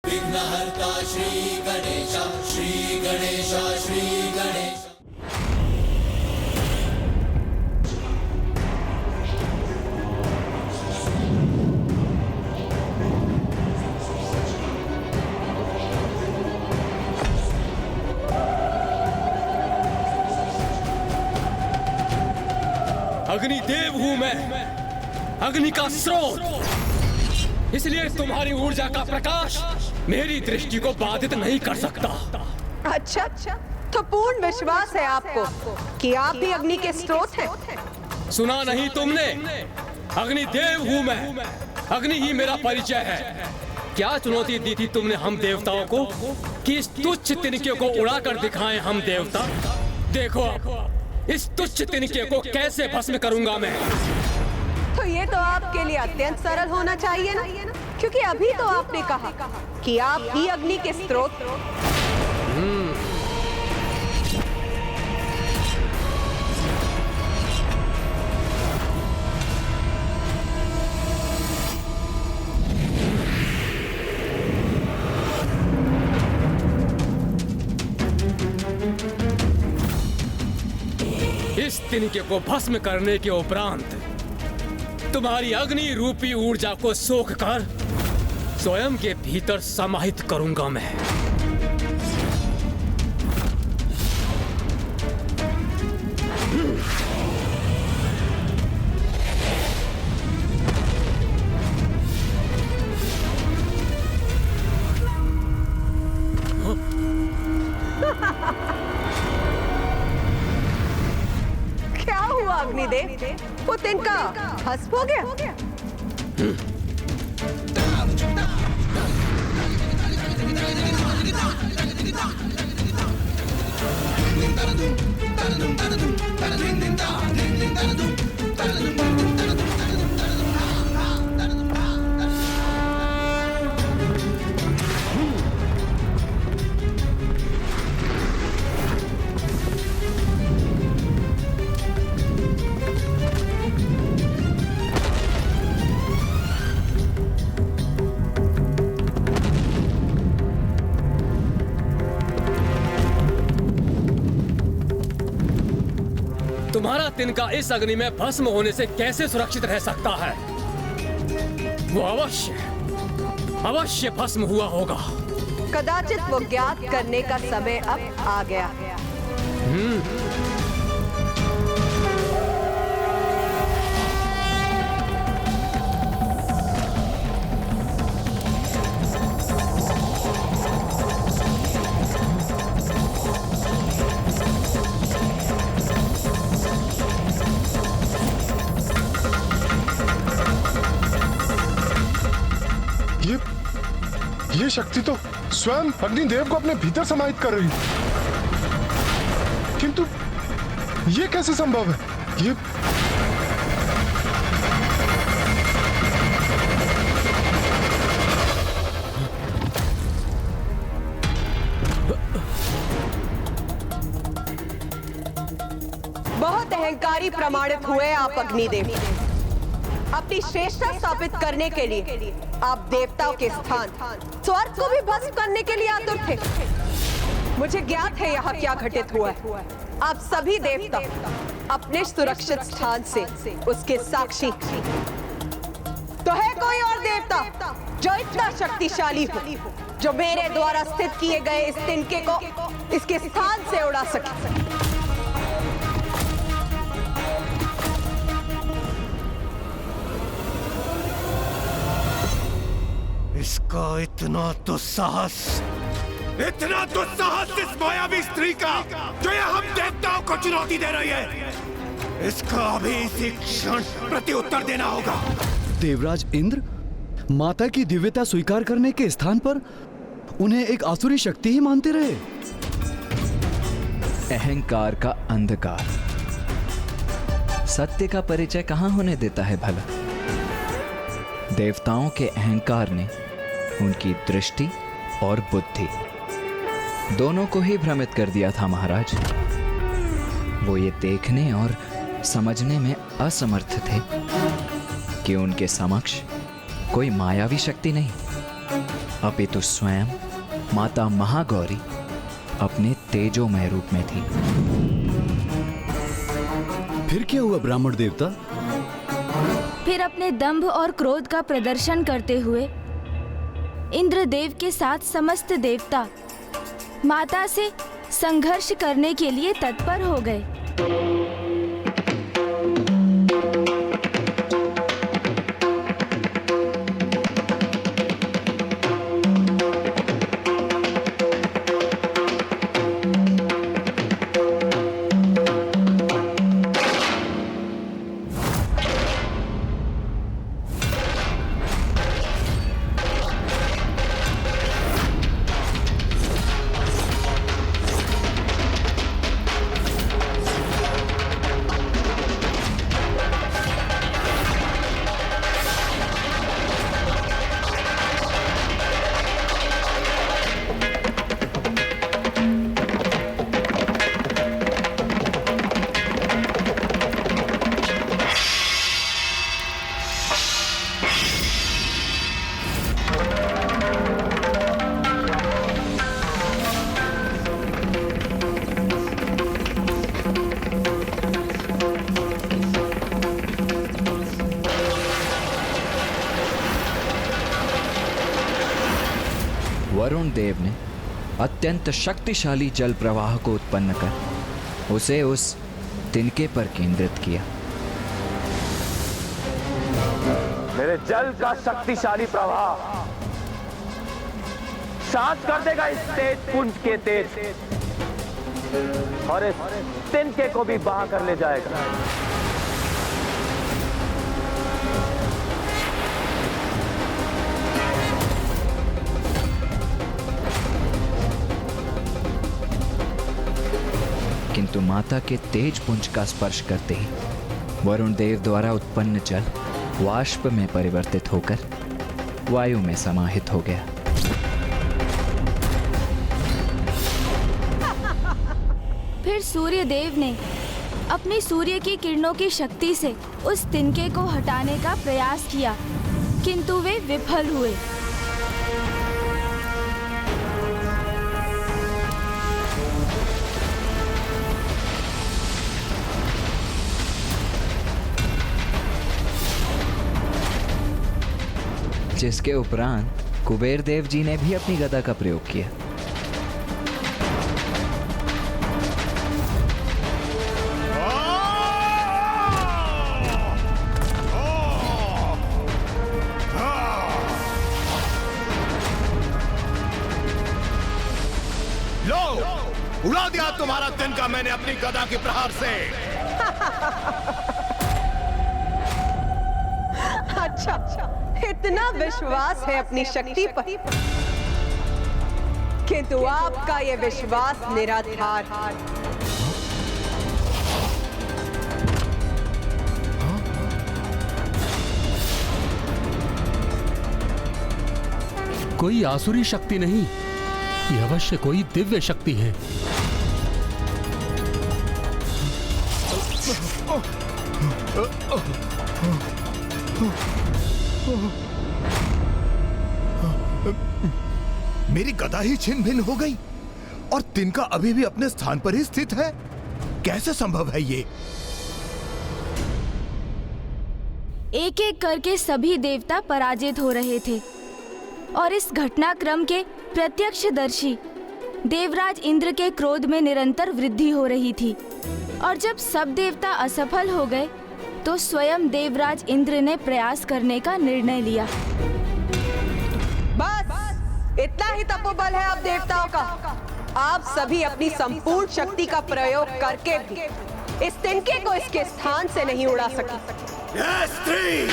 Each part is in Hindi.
विघ्नहर्ता श्री गणेश, श्री गणेश, श्री गणेश। अग्निदेव हूं मैं, अग्नि का स्रोत। इसलिए तुम्हारी ऊर्जा का प्रकाश मेरी दृष्टि को बाधित नहीं कर सकता। अच्छा, तो पूर्ण विश्वास है आपको कि आप भी अग्नि के स्रोत हैं। सुना नहीं तुमने? अग्निदेव हूं मैं, अग्नि ही मेरा परिचय है। क्या चुनौती दी थी तुमने हम देवताओं को कि इस तुच्छ तिनके को उड़ाकर दिखाएं हम देवता? देखो इस तुच्छ तिनके को कैसे भस्म करूंगा मैं। तो ये तो आपके लिए अत्यंत सरल होना चाहिए ना, क्योंकि अभी तो आपने कहा कि आप ही अग्नि के स्रोत। इस तिनके को भस्म करने के उपरांत तुम्हारी अग्नि रूपी ऊर्जा को सोख कर स्वयं के भीतर समाहित करूंगा मैं। क्या हुआ अग्निदेव? वो तिनका भस्म हो गया? तुम्हारा तिनका इस अग्नि में भस्म होने से कैसे सुरक्षित रह सकता है? वो अवश्य भस्म हुआ होगा। कदाचित वो ज्ञात करने का समय अब आ गया। ये शक्ति तो स्वयं अग्निदेव को अपने भीतर समाहित कर रही है, किंतु ये कैसे संभव है? ये बहुत अहंकारी प्रमाणित हुए आप अग्निदेव। अपनी श्रेष्ठता स्थापित करने के लिए आप देवताओं के स्थान स्वर्ग को भी भस्म करने के लिए आतुर थे। मुझे ज्ञात है यहाँ क्या घटित हुआ है। आप सभी देवता अपने सुरक्षित स्थान से उसके साक्षी। तो है कोई और देवता जो इतना शक्तिशाली हो, जो मेरे द्वारा स्थित किए गए इस तिनके को इसके स्थान से उड़ा सके? इसका इतना दुस्साहस इस मायावी स्त्री का जो ये हम देवताओं को चुनौती दे रही है, इसका अभी इसी क्षण प्रत्युत्तर देना होगा। देवराज इंद्र माता की दिव्यता स्वीकार करने के स्थान पर उन्हें एक आसुरी शक्ति ही मानते रहे। अहंकार का अंधकार सत्य का परिचय कहां होने देता है भला। देवताओं के अहंकार ने उनकी दृष्टि और बुद्धि दोनों को ही भ्रमित कर दिया था महाराज। वो ये देखने और समझने में असमर्थ थे कि उनके समक्ष कोई मायावी शक्ति नहीं अपितु स्वयं माता महागौरी अपने तेजोमय रूप में थी। फिर क्या हुआ ब्राह्मण देवता? फिर अपने दंभ और क्रोध का प्रदर्शन करते हुए इंद्रदेव के साथ समस्त देवता माता से संघर्ष करने के लिए तत्पर हो गए। वरुण देव ने अत्यंत शक्तिशाली जल प्रवाह को उत्पन्न कर उसे उस तिनके पर केंद्रित किया। मेरे जल का शक्तिशाली प्रवाह शांत कर देगा इस तेज पुंज के तेज और इस तिनके को भी बहा कर ले जाएगा। किंतु माता के तेज पुंज का स्पर्श करते ही वरुण देव द्वारा उत्पन्न जल वाष्प में परिवर्तित होकर वायु में समाहित हो गया। फिर सूर्य देव ने अपनी सूर्य की किरणों की शक्ति से उस तिनके को हटाने का प्रयास किया, किंतु वे विफल हुए। जिसके उपरांत कुबेर देव जी ने भी अपनी गदा का प्रयोग किया। लो, उड़ा दिया तुम्हारा तिनका मैंने अपनी गदा के प्रहार से। अच्छा, इतना विश्वास है अपनी शक्ति पर, किंतु आपका ये विश्वास निराधार। कोई आसुरी शक्ति नहीं, यह अवश्य कोई दिव्य शक्ति है। मेरी गदा ही छिन्न भिन्न हो गई और तिनका अभी भी अपने स्थान पर ही स्थित है। कैसे संभव है ये? एक एक करके सभी देवता पराजित हो रहे थे और इस घटनाक्रम के प्रत्यक्षदर्शी देवराज इंद्र के क्रोध में निरंतर वृद्धि हो रही थी। और जब सब देवता असफल हो गए तो स्वयं देवराज इंद्र ने प्रयास करने का निर्णय लिया। बस इतना ही तपोबल है आप देवताओं का। आप सभी अपनी संपूर्ण शक्ति का प्रयोग करके भी इस तिनके को इसके स्थान से नहीं उड़ा सकी। स्त्री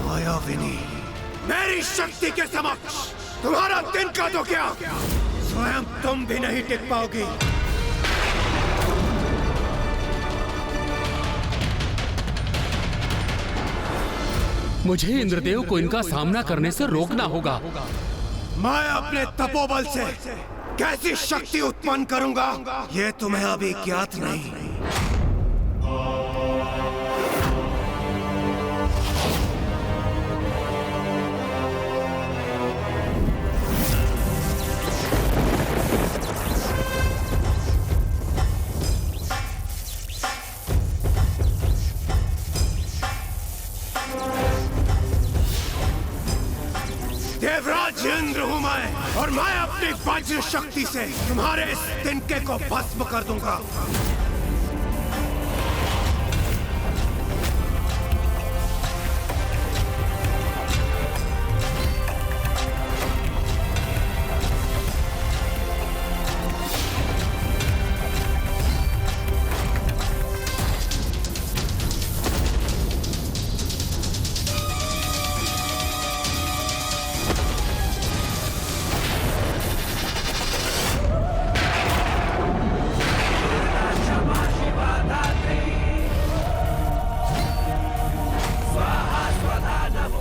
मायाविनी, मेरी शक्ति के समक्ष तुम्हारा तिनका तो क्या, स्वयं तुम भी नहीं टिक पाओगी। मुझे इंद्रदेव को इनका सामना करने से रोकना होगा। मैं अपने तपोबल से कैसी शक्ति उत्पन्न करूंगा ये तुम्हें अभी ज्ञात नहीं। इंद्र हूँ मैं, और मैं अपनी वज्र शक्ति से तुम्हारे इस तिनके को भस्म कर दूंगा।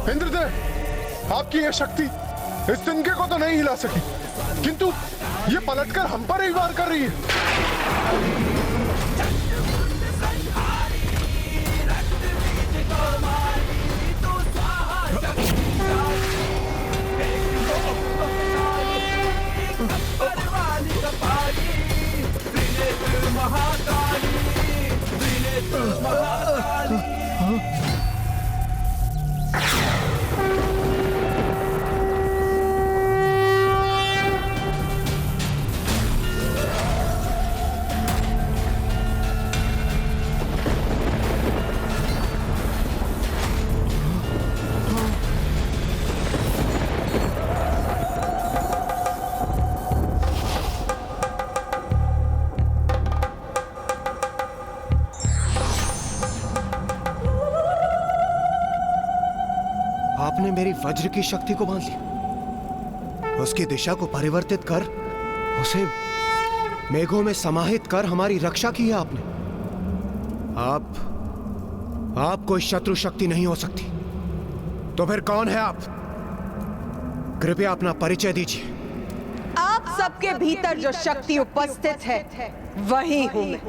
इंद्रदेव, आपकी यह शक्ति इस तिनके को तो नहीं हिला सकी, किंतु ये पलटकर हम पर ही वार कर रही है। आपने मेरी वज्र की शक्ति को बांध लिया, उसकी दिशा को परिवर्तित कर उसे मेघों में समाहित कर हमारी रक्षा की है आपने। आप कोई शत्रु शक्ति नहीं हो सकती, तो फिर कौन है आप? कृपया अपना परिचय दीजिए। आप सबके भीतर जो शक्ति उपस्थित है वही हूं मैं।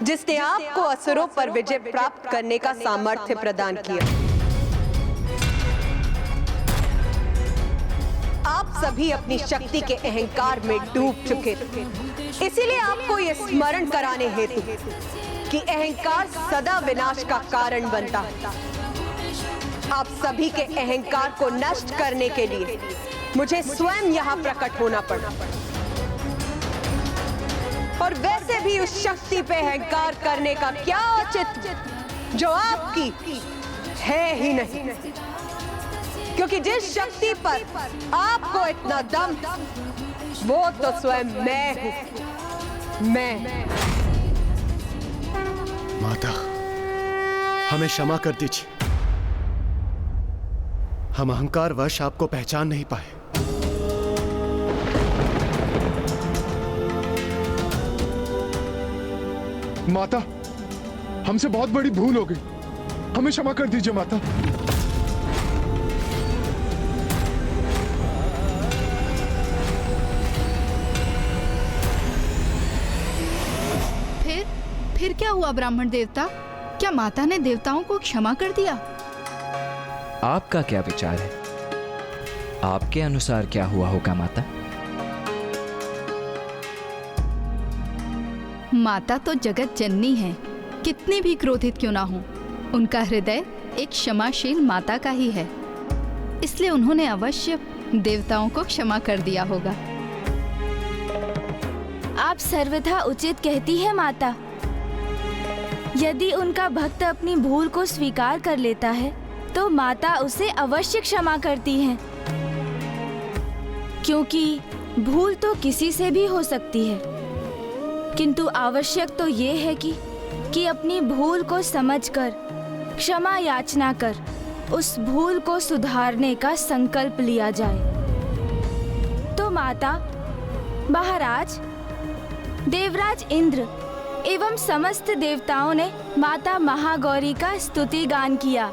जिसने आपको असुरों पर विजय प्राप्त करने का सामर्थ्य प्रदान किया। आप सभी अपनी शक्ति के अहंकार में डूब चुके थे, इसीलिए आपको यह स्मरण कराने हेतु कि अहंकार सदा विनाश का कारण बनता है। आप सभी के अहंकार को नष्ट करने के लिए मुझे स्वयं यहाँ प्रकट होना पड़ा, और वैसे भी उस शक्ति पे अहंकार करने का क्या औचित्य जो आपकी है ही नहीं, क्योंकि जिस शक्ति पर आपको इतना दम वो तो स्वयं मैं हूं। मैं। माता, हमें क्षमा कर दीजिए, हम अहंकारवश आपको पहचान नहीं पाए। माता, हमसे बहुत बड़ी भूल हो गई, हमें क्षमा कर दीजिए माता। फिर क्या हुआ ब्राह्मण देवता? क्या माता ने देवताओं को क्षमा कर दिया? आपका क्या विचार है? आपके अनुसार क्या हुआ होगा माता? माता तो जगत जननी है, कितनी भी क्रोधित क्यों ना हो, उनका हृदय एक क्षमाशील माता का ही है, इसलिए उन्होंने अवश्य देवताओं को क्षमा कर दिया होगा। आप सर्वथा उचित कहती है माता। यदि उनका भक्त अपनी भूल को स्वीकार कर लेता है तो माता उसे अवश्य क्षमा करती हैं, क्योंकि भूल तो किसी से भी हो सकती है, किंतु आवश्यक तो ये है कि अपनी भूल को समझकर क्षमा याचना कर उस भूल को सुधारने का संकल्प लिया जाए। तो माता, महाराज, देवराज इंद्र एवं समस्त देवताओं ने माता महागौरी का स्तुति गान किया,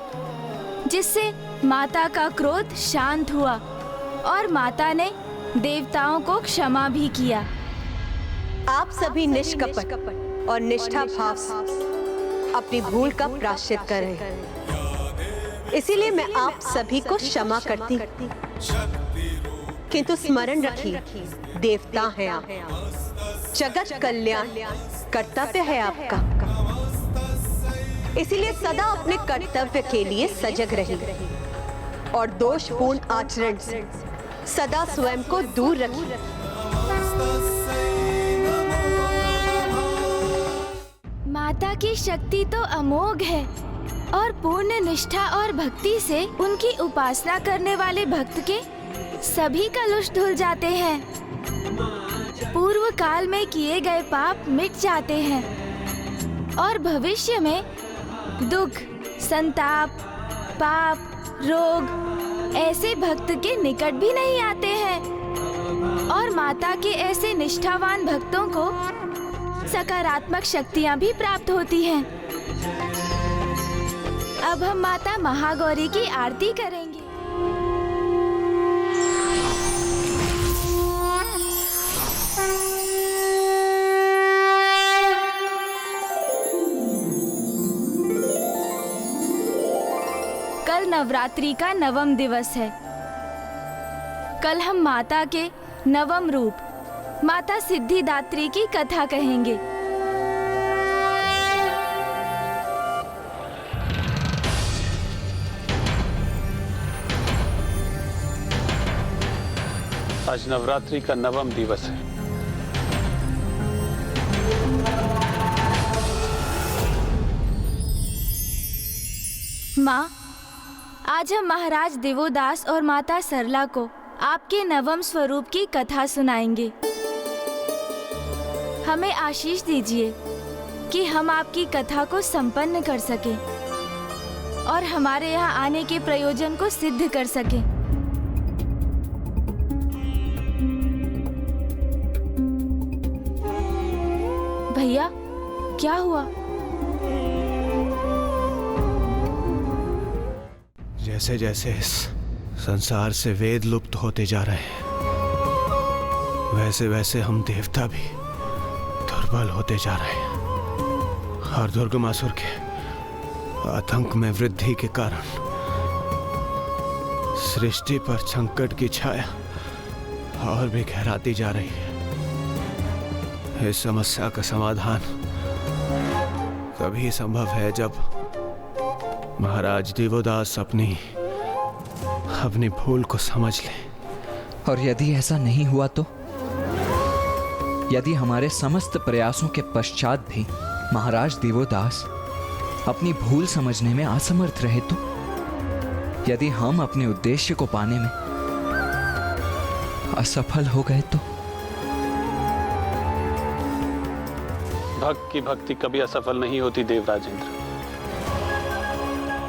जिससे माता का क्रोध शांत हुआ और माता ने देवताओं को क्षमा भी किया। आप सभी निष्कपट और निष्ठा भाव से अपनी भूल का प्रायश्चित कर रहे हैं, इसीलिए मैं आप सभी को क्षमा करती। किंतु स्मरण रखिए, देवता हैं आप, जगत कल्याण कर्तव्य है आपका, इसीलिए सदा अपने कर्तव्य के लिए सजग रहिए और दोषपूर्ण आचरण से सदा स्वयं को दूर रखिए। माता की शक्ति तो अमोघ है और पूर्ण निष्ठा और भक्ति से उनकी उपासना करने वाले भक्त के सभी कलुष धुल जाते हैं। पूर्व काल में किए गए पाप मिट जाते हैं और भविष्य में दुख, संताप, पाप, रोग ऐसे भक्त के निकट भी नहीं आते हैं और माता के ऐसे निष्ठावान भक्तों को सकारात्मक शक्तियां भी प्राप्त होती हैं। अब हम माता महागौरी की आरती करेंगे। कल नवरात्रि का 9वां दिवस है। कल हम माता के 9वां रूप माता सिद्धिदात्री की कथा कहेंगे। आज नवरात्रि का 9वां दिवस है। माँ, आज हम महाराज दिवोदास और माता सरला को आपके 9वें स्वरूप की कथा सुनाएंगे। हमें आशीष दीजिए कि हम आपकी कथा को संपन्न कर सकें और हमारे यहाँ आने के प्रयोजन को सिद्ध कर सकें। भैया, क्या हुआ? जैसे जैसे इस संसार से वेद लुप्त होते जा रहे हैं, वैसे वैसे हम देवता भी दुर्बल होते जा रहे हैं और दुर्गमासुर के आतंक में वृद्धि के कारण सृष्टि पर संकट की छाया और भी गहराती जा रही है। इस समस्या का समाधान तभी संभव है जब महाराज दिवोदास अपनी भूल को समझ लें। और यदि ऐसा नहीं हुआ तो? यदि हमारे समस्त प्रयासों के पश्चात भी महाराज दिवोदास अपनी भूल समझने में असमर्थ रहे तो? यदि हम अपने उद्देश्य को पाने में असफल हो गए तो? भक्त की भक्ति कभी असफल नहीं होती देवराज इंद्र।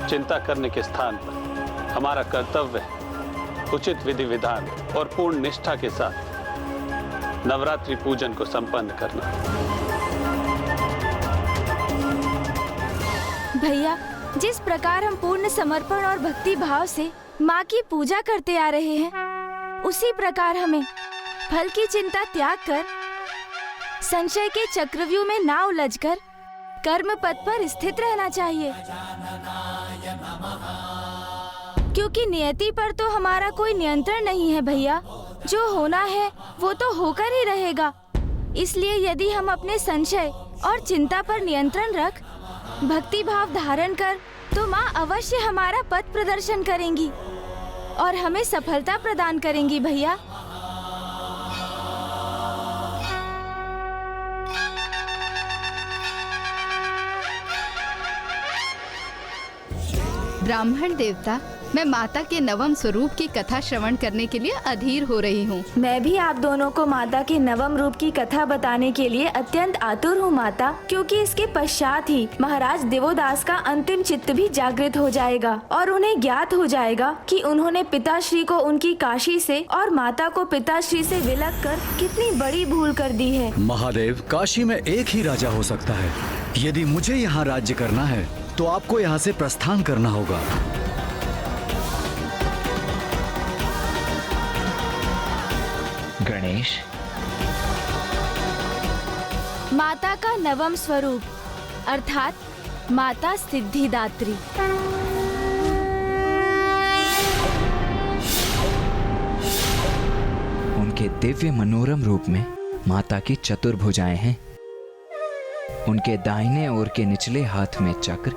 चिंता करने के स्थान पर हमारा कर्तव्य है उचित विधि विधान और पूर्ण निष्ठा के साथ नवरात्रि पूजन को संपन्न करना। भैया, जिस प्रकार हम पूर्ण समर्पण और भक्ति भाव से माँ की पूजा करते आ रहे हैं, उसी प्रकार हमें फल की चिंता त्याग कर संशय के चक्रव्यूह में ना उलझकर कर्म पथ पर स्थित रहना चाहिए, क्योंकि नियति पर तो हमारा कोई नियंत्रण नहीं है भैया। जो होना है वो तो होकर ही रहेगा। इसलिए यदि हम अपने संशय और चिंता पर नियंत्रण रख भक्ति भाव धारण कर, तो माँ अवश्य हमारा पथ प्रदर्शन करेंगी और हमें सफलता प्रदान करेंगी भैया। ब्राह्मण देवता, मैं माता के 9वें स्वरूप की कथा श्रवण करने के लिए अधीर हो रही हूँ। मैं भी आप दोनों को माता के 9वें रूप की कथा बताने के लिए अत्यंत आतुर हूँ माता, क्योंकि इसके पश्चात ही महाराज दिवोदास का अंतिम चित्त भी जागृत हो जाएगा और उन्हें ज्ञात हो जाएगा कि उन्होंने पिताश्री को उनकी काशी से और माता को पिताश्री से विलग कर कितनी बड़ी भूल कर दी है। महादेव, काशी में एक ही राजा हो सकता है। यदि मुझे यहाँ राज्य करना है तो आपको यहाँ से प्रस्थान करना होगा। गणेश, माता का नवम स्वरूप अर्थात माता सिद्धिदात्री। उनके दिव्य मनोरम रूप में माता की चतुर्भुजाएं हैं। उनके दाहिने ओर के निचले हाथ में चक्र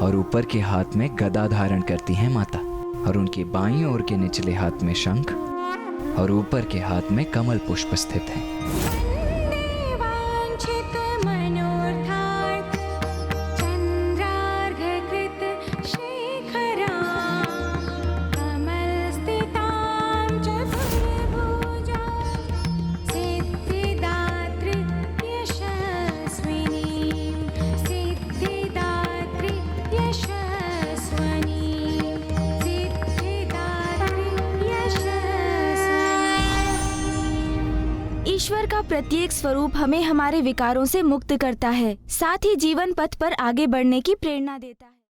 और ऊपर के हाथ में गदा धारण करती हैं माता, और उनकी बाईं ओर के निचले हाथ में शंख और ऊपर के हाथ में कमल पुष्प स्थित है। ईश्वर का प्रत्येक स्वरूप हमें हमारे विकारों से मुक्त करता है, साथ ही जीवन पथ पर आगे बढ़ने की प्रेरणा देता है।